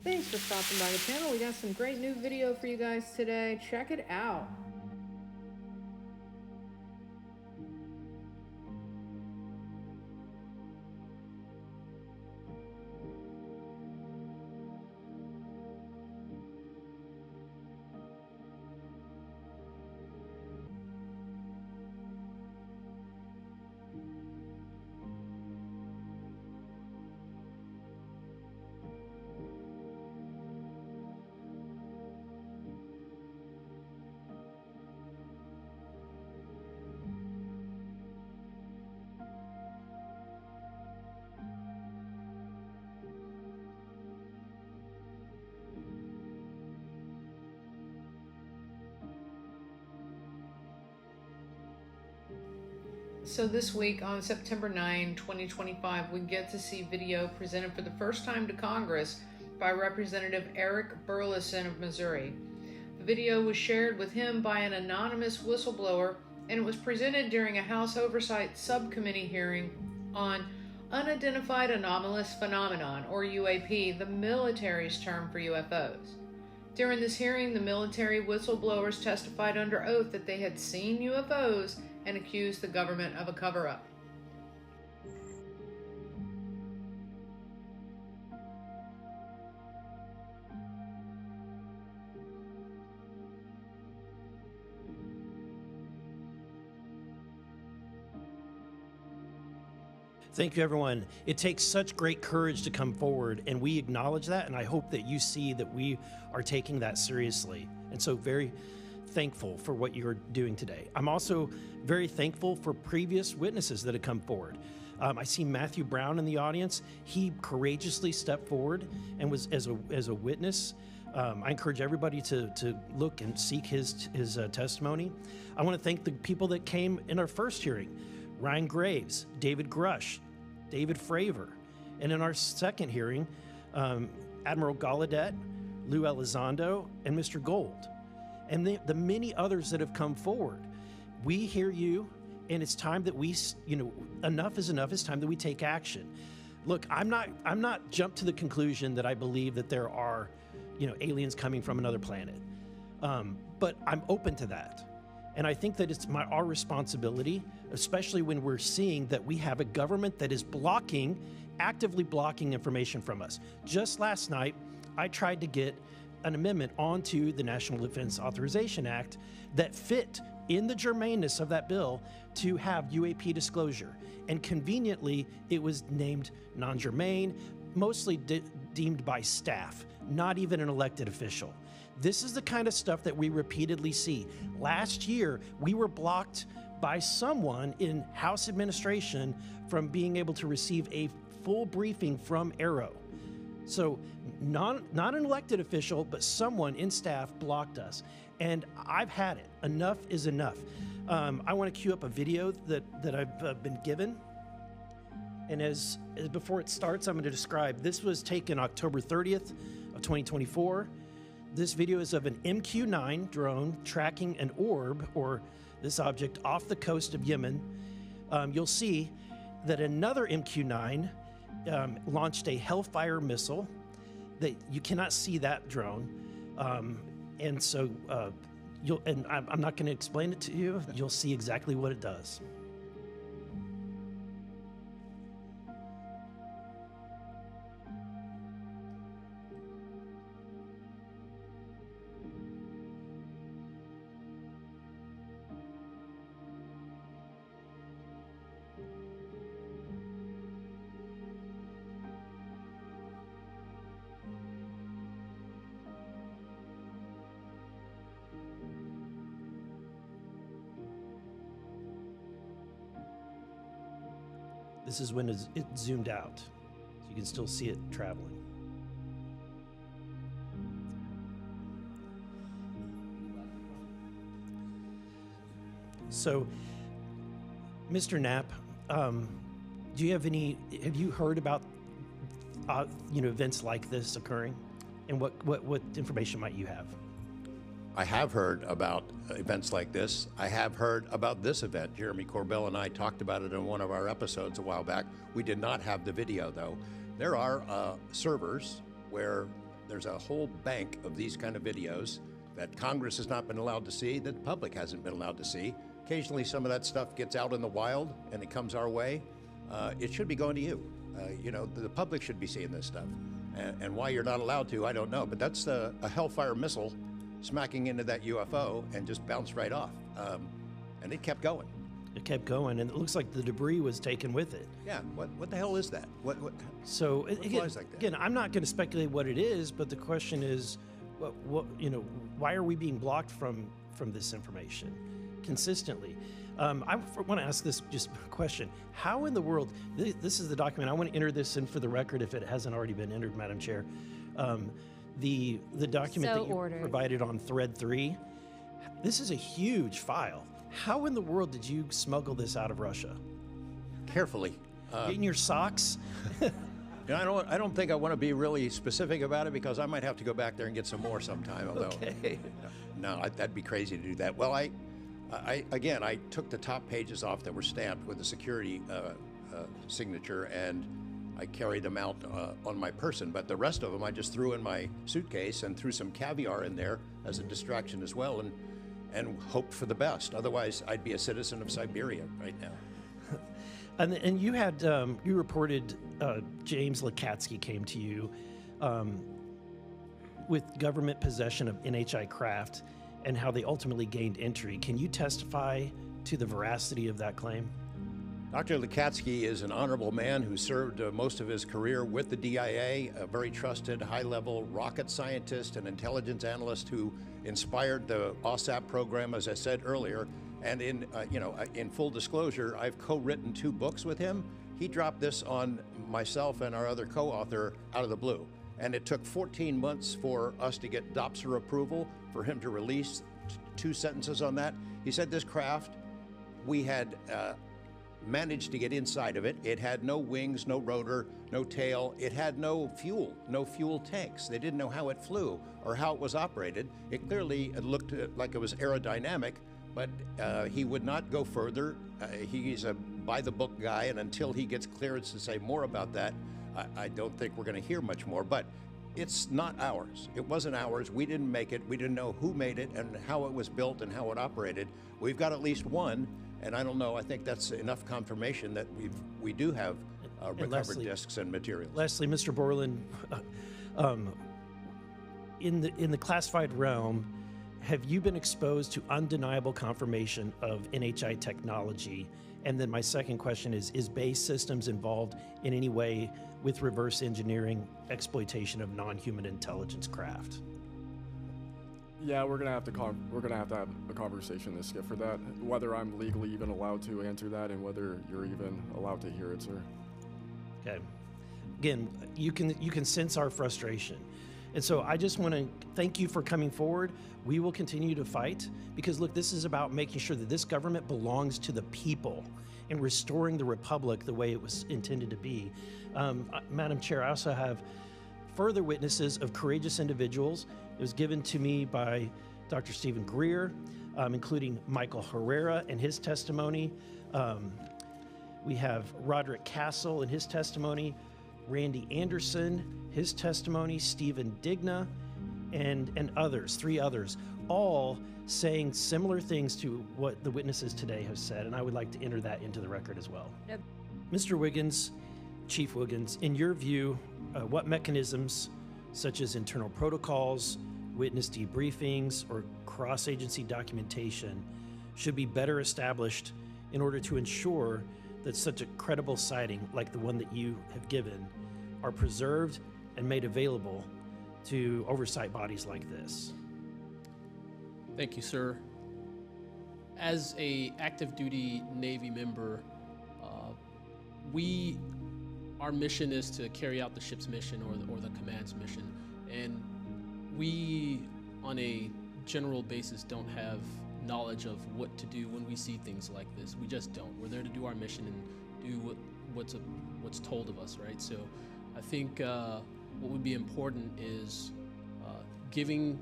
Thanks for stopping by the channel. We got some great new video for you guys today. Check it out. So this week on September 9, 2025, we get to see video presented for the first time to Congress by Representative Eric Burlison of Missouri. The video was shared with him by an anonymous whistleblower, and it was presented during a House Oversight subcommittee hearing on unidentified anomalous phenomenon, or UAP, the military's term for UFOs. During this hearing, the military whistleblowers testified under oath that they had seen UFOs and accused the government of a cover-up. Thank you, everyone. It takes such great courage to come forward, and we acknowledge that, and I hope that you see that we are taking that seriously. And so very thankful for what you're doing today. I'm also very thankful for previous witnesses that have come forward. I see Matthew Brown in the audience. He courageously stepped forward and was as a witness. I encourage everybody to look and seek his testimony. I want to thank the people that came in our first hearing: Ryan Graves, David Grush, David Fravor, and in our second hearing, Admiral Gallaudet, Lou Elizondo, and Mr. Gold, and the many others that have come forward. We hear you, and it's time that we, enough is enough. It's time that we take action. Look, I'm not jumped to the conclusion that I believe that there are, aliens coming from another planet, but I'm open to that. And I think that it's our responsibility, especially when we're seeing that we have a government that is actively blocking information from us. Just last night, I tried to get an amendment onto the National Defense Authorization Act that fit in the germaneness of that bill to have UAP disclosure. And conveniently, it was named non-germane, mostly deemed by staff, not even an elected official. This is the kind of stuff that we repeatedly see. Last year, we were blocked by someone in House administration from being able to receive a full briefing from Arrow. So not an elected official, but someone in staff blocked us. And I've had it. Enough is enough. I want to cue up a video that I've been given. And as before it starts, I'm going to describe. This was taken October 30th of 2024. This video is of an MQ-9 drone tracking an orb, or this object, off the coast of Yemen. You'll see that another MQ-9 launched a Hellfire missile. That you cannot see that drone, and so I'm not going to explain it to you. You'll see exactly what it does. This is when it zoomed out, so you can still see it traveling. So, Mr. Knapp, have you heard about, events like this occurring? And what information might you have? I have heard about events like this. I have heard about this event. Jeremy Corbell and I talked about it in one of our episodes a while back. We did not have the video, though. There are servers where there's a whole bank of these kind of videos that Congress has not been allowed to see, that the public hasn't been allowed to see. Occasionally some of that stuff gets out in the wild and it comes our way. It should be going to you. You know, the public should be seeing this stuff. And why you're not allowed to, I don't know. But that's a Hellfire missile smacking into that UFO and just bounced right off. And it kept going. It kept going, and it looks like the debris was taken with it. Yeah, what the hell is that? What so again, flies like that? Again, I'm not going to speculate what it is, but the question is, what you know, why are we being blocked from this information consistently? I want to ask this just question: how in the world? This is the document. I want to enter this in for the record if it hasn't already been entered, Madam Chair. The document that you provided on thread 3. This is a huge file. How in the world did you smuggle this out of Russia? Carefully. In your socks? You know, I don't think I want to be really specific about it because I might have to go back there and get some more sometime. Although, okay. No, that'd be crazy to do that. Well, I took the top pages off that were stamped with a security signature, and I carried them out on my person. But the rest of them I just threw in my suitcase and threw some caviar in there as a distraction as well, and hoped for the best. Otherwise, I'd be a citizen of Siberia right now. And you had you reported James Lakatsky came to you with government possession of NHI craft and how they ultimately gained entry. Can you testify to the veracity of that claim? Dr. Lakatsky is an honorable man who served most of his career with the DIA, a very trusted, high-level rocket scientist and intelligence analyst who inspired the OSAP program, as I said earlier. And in full disclosure, I've co-written 2 books with him. He dropped this on myself and our other co-author out of the blue. And it took 14 months for us to get DOPSR approval for him to release 2 sentences on that. He said this craft, we had managed to get inside of it. It had no wings, no rotor, no tail. It had no fuel tanks. They didn't know how it flew or how it was operated. It clearly looked like it was aerodynamic, but he would not go further. He's a by-the-book guy, and until he gets clearance to say more about that, I don't think we're going to hear much more. But it's not ours. It wasn't ours. We didn't make it. We didn't know who made it and how it was built and how it operated. We've got at least one. And I don't know, I think that's enough confirmation that we do have recovered discs and materials. Lastly, Mr. Borland, in the classified realm, have you been exposed to undeniable confirmation of NHI technology? And then my second question is Base Systems involved in any way with reverse engineering exploitation of non-human intelligence craft? Yeah, we're gonna have to have a conversation this Skip for that. Whether I'm legally even allowed to answer that, and whether you're even allowed to hear it, sir. Okay. Again, you can sense our frustration, and so I just want to thank you for coming forward. We will continue to fight because look, this is about making sure that this government belongs to the people and restoring the republic the way it was intended to be. Madam Chair, I also have further witnesses of courageous individuals. It was given to me by Dr. Stephen Greer, including Michael Herrera and his testimony. We have Roderick Castle and his testimony, Randy Anderson, his testimony, Stephen Digna, and others, 3 others, all saying similar things to what the witnesses today have said, and I would like to enter that into the record as well. Yep. Mr. Wiggins, Chief Wiggins, in your view, what mechanisms, such as internal protocols, witness debriefings, or cross-agency documentation should be better established in order to ensure that such a credible sighting like the one that you have given are preserved and made available to oversight bodies like this? Thank you, sir. As a active duty Navy member, our mission is to carry out the ship's mission or the command's mission, and we, on a general basis, don't have knowledge of what to do when we see things like this. We just don't. We're there to do our mission and do what's told of us, right? So I think what would be important is giving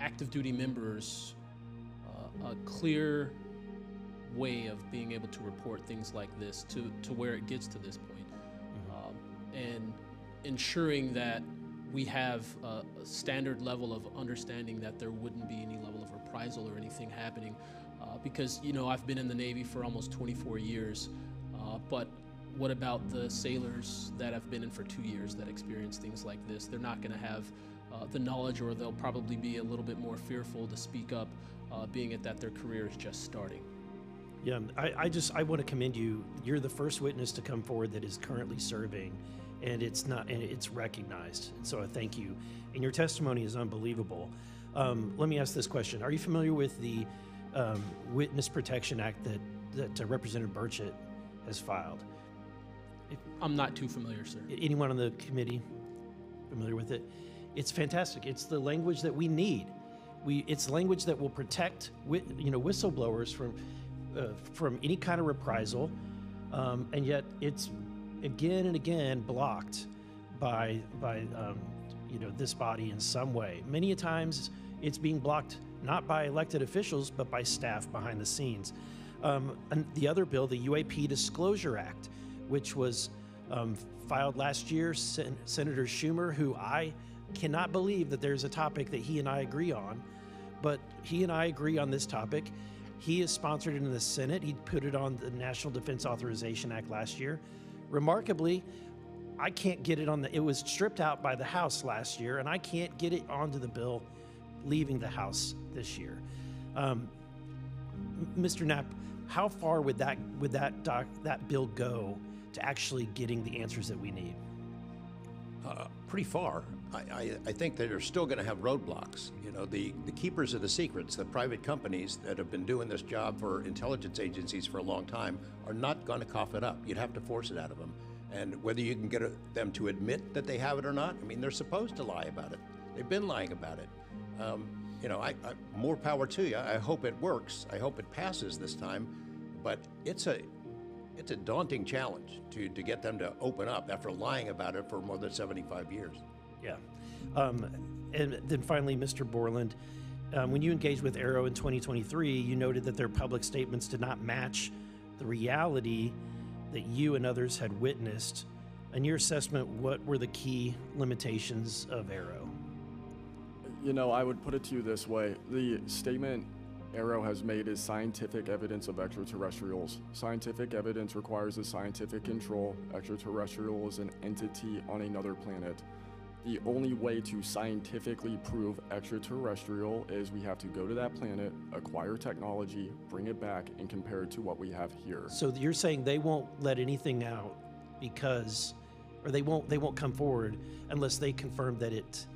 active duty members a clear way of being able to report things like this to where it gets to this point, and ensuring that we have a standard level of understanding that there wouldn't be any level of reprisal or anything happening. Because, you know, I've been in the Navy for almost 24 years, but what about the sailors that have been in for 2 years that experience things like this? They're not going to have the knowledge, or they'll probably be a little bit more fearful to speak up, being it that their career is just starting. Yeah, I want to commend you. You're the first witness to come forward that is currently serving, and it's recognized. And so I thank you. And your testimony is unbelievable. Let me ask this question: are you familiar with the Witness Protection Act that Representative Burchett has filed? I'm not too familiar, sir. Anyone on the committee familiar with it? It's fantastic. It's the language that we need. It's language that will protect whistleblowers from any kind of reprisal, and yet it's again and again blocked by this body in some way. Many a times it's being blocked not by elected officials but by staff behind the scenes. And the other bill, the UAP Disclosure Act, which was filed last year, Senator Schumer, who I cannot believe that there's a topic that he and I agree on, but he and I agree on this topic. He has sponsored it in the Senate. He put it on the National Defense Authorization Act last year. Remarkably, I can't get it it was stripped out by the House last year, and I can't get it onto the bill leaving the House this year. Mr. Knapp, how far would that bill go to actually getting the answers that we need? Pretty far. I think that they're still going to have roadblocks. You know, the keepers of the secrets, the private companies that have been doing this job for intelligence agencies for a long time, are not going to cough it up. You'd have to force it out of them. And whether you can get them to admit that they have it or not, I mean, they're supposed to lie about it. They've been lying about it. More power to you. I hope it works. I hope it passes this time. But it's a daunting challenge to get them to open up after lying about it for more than 75 years. Yeah. And then finally, Mr. Borland, when you engaged with Arrow in 2023, you noted that their public statements did not match the reality that you and others had witnessed. In your assessment, what were the key limitations of Arrow? You know, I would put it to you this way. The statement Arrow has made is scientific evidence of extraterrestrials. Scientific evidence requires a scientific control. Extraterrestrial is an entity on another planet. The only way to scientifically prove extraterrestrial is we have to go to that planet, acquire technology, bring it back, and compare it to what we have here. So you're saying they won't let anything out or they won't come forward unless they confirm that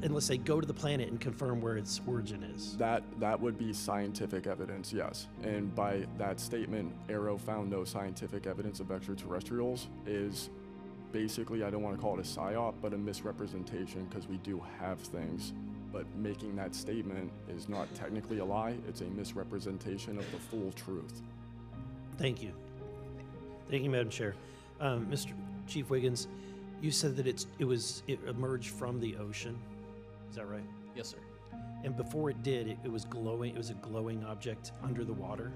unless they go to the planet and confirm where its origin is. That would be scientific evidence, yes. And by that statement, Arrow found no scientific evidence of extraterrestrials is basically, I don't want to call it a psyop, but a misrepresentation, because we do have things. But making that statement is not technically a lie, it's a misrepresentation of the full truth. Thank you. Thank you, Madam Chair. Mr. Chief Wiggins, you said that it emerged from the ocean. Is that right? Yes, sir. And before it did, it was glowing. It was a glowing object under the water.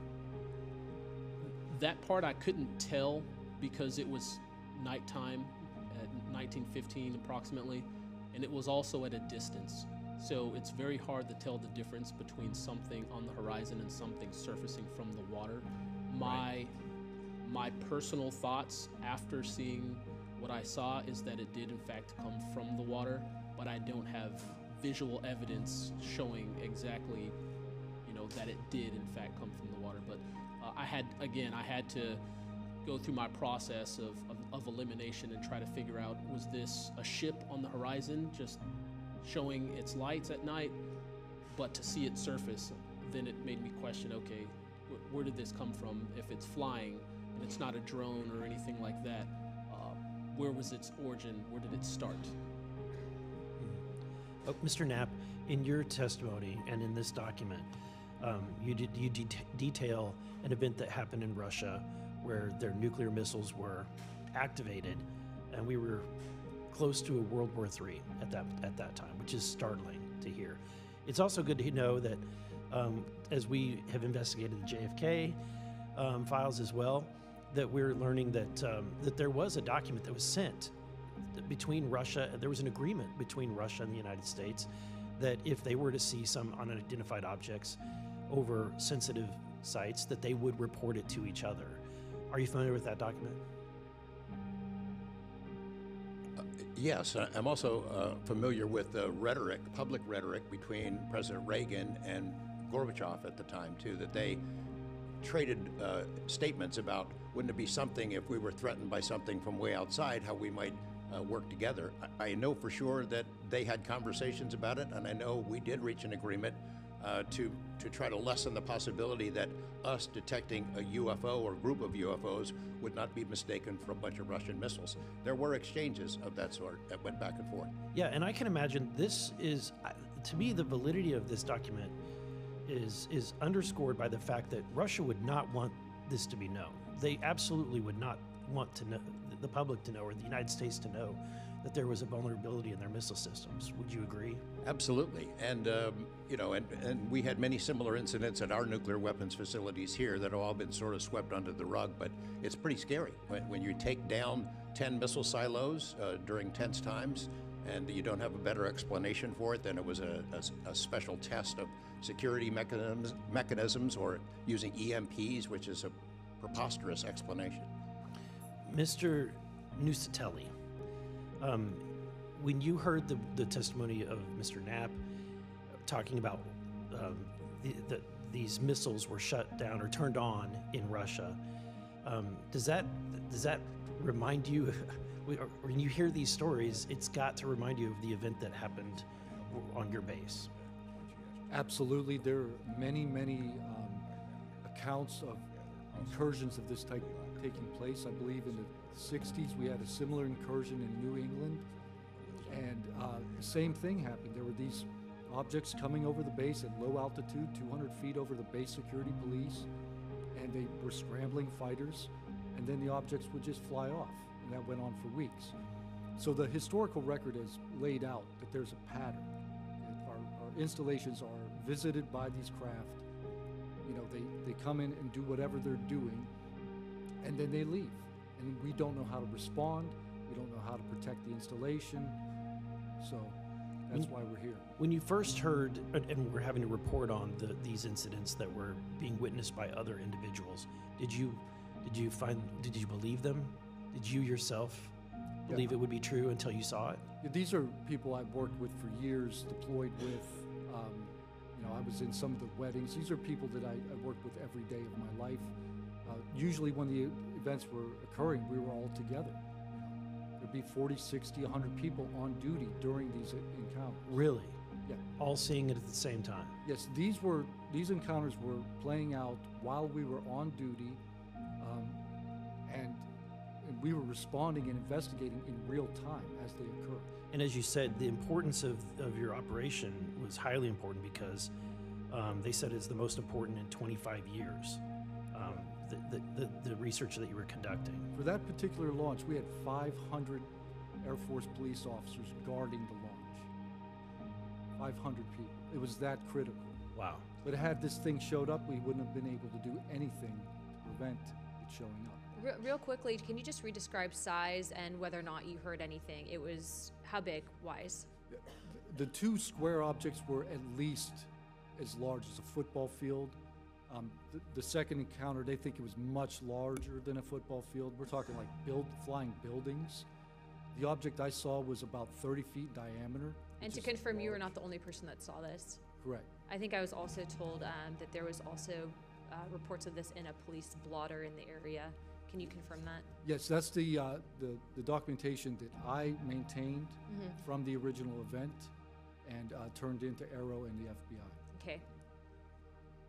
That part I couldn't tell because it was nighttime at 1915 approximately, and it was also at a distance. So it's very hard to tell the difference between something on the horizon and something surfacing from the water. My personal thoughts after seeing what I saw is that it did in fact come from the water, but I don't have visual evidence showing exactly, that it did in fact come from the water. But I had to go through my process of elimination and try to figure out, was this a ship on the horizon just showing its lights at night? But to see it surface, then it made me question, okay, where did this come from? If it's flying and it's not a drone or anything like that, where was its origin? Where did it start? Mr. Knapp, in your testimony and in this document, you detail an event that happened in Russia where their nuclear missiles were activated, and we were close to a World War III at that time, which is startling to hear. It's also good to know that as we have investigated the JFK files as well, that we're learning that there was a document that was sent between Russia, there was an agreement between Russia and the United States that if they were to see some unidentified objects over sensitive sites, that they would report it to each other. Are you familiar with that document? Yes, I'm also familiar with the rhetoric, public rhetoric between President Reagan and Gorbachev at the time, too, that they traded statements about wouldn't it be something if we were threatened by something from way outside, how we might work together. I know for sure that they had conversations about it, and I know we did reach an agreement to try to lessen the possibility that us detecting a UFO or group of UFOs would not be mistaken for a bunch of Russian missiles. There were exchanges of that sort that went back and forth. Yeah, and I can imagine this is, to me, the validity of this document is underscored by the fact that Russia would not want this to be known. They absolutely would not want to know, the public to know, or the United States to know, that there was a vulnerability in their missile systems. Would you agree? Absolutely, and you know, and we had many similar incidents at our nuclear weapons facilities here that have all been sort of swept under the rug. But it's pretty scary when you take down 10 missile silos during tense times, and you don't have a better explanation for it than it was a special test of security mechanisms or using EMPs, which is a preposterous explanation. Mr. Nusatelli, when you heard the testimony of Mr. Knapp talking about these missiles were shut down or turned on in Russia, does that remind you, when you hear these stories, it's got to remind you of the event that happened on your base? Absolutely. There are many accounts of incursions of this type taking place. I believe in the 60s we had a similar incursion in New England, and the same thing happened. There were these objects coming over the base at low altitude, 200 feet over the base security police, and they were scrambling fighters, and then the objects would just fly off, and that went on for weeks. So the historical record has laid out that there's a pattern. Our installations are visited by these craft. You know, they come in and do whatever they're doing, and then they leave. And we don't know how to respond. We don't know how to protect the installation. So that's why we're here. When you first heard, and we're having to report on these incidents that were being witnessed by other individuals, did you believe them? Did you yourself believe it would be true until you saw it? Yeah, these are people I've worked with for years, deployed with. You know, I was in some of the weddings. These are people that I worked with every day of my life. Usually when the events were occurring, we were all together. There'd be 40, 60, 100 people on duty during these encounters. Really? Yeah. All seeing it at the same time? Yes, these encounters were playing out while we were on duty, and we were responding and investigating in real time as they occurred. And as you said, the importance of your operation was highly important because they said it's the most important in 25 years. The research that you were conducting. For that particular launch, we had 500 Air Force police officers guarding the launch. 500 people. It was that critical. Wow. But had this thing showed up, we wouldn't have been able to do anything to prevent it showing up. Real quickly, can you just re-describe size and whether or not you heard anything? It was how big, wise? The two square objects were at least as large as a football field. The second encounter, they think it was much larger than a football field. We're talking like flying buildings. The object I saw was about 30 feet diameter. And to confirm, you were not the only person that saw this. Correct. I think I was also told that there was also reports of this in a police blotter in the area. Can you confirm that? Yes, that's the documentation that I maintained from the original event and turned into Arrow and the FBI. Okay.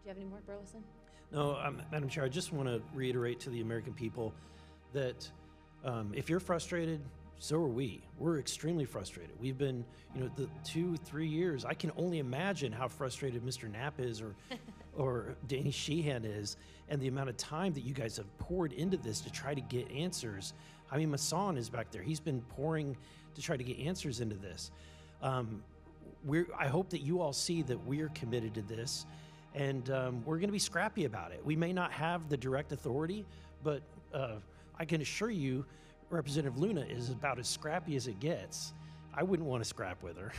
Do you have any more, Burlison? No, Madam Chair, I just want to reiterate to the American people that if you're frustrated, so are we. We're extremely frustrated. We've been, the 2-3 years. I can only imagine how frustrated Mr. Knapp is or Danny Sheehan is, and the amount of time that you guys have poured into this to try to get answers. I mean, Masson is back there. He's been pouring to try to get answers into this. I hope that you all see that we're committed to this. And we're going to be scrappy about it. We may not have the direct authority, but I can assure you, Representative Luna is about as scrappy as it gets. I wouldn't want to scrap with her.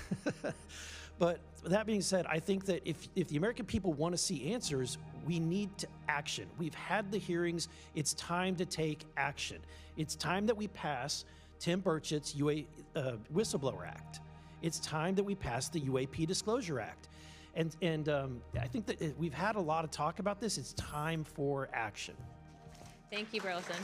But that being said, I think that if the American people want to see answers, we need to action. We've had the hearings. It's time to take action. It's time that we pass Tim Burchett's Whistleblower Act. It's time that we pass the UAP Disclosure Act. And I think that we've had a lot of talk about this. It's time for action. Thank you, Burleson.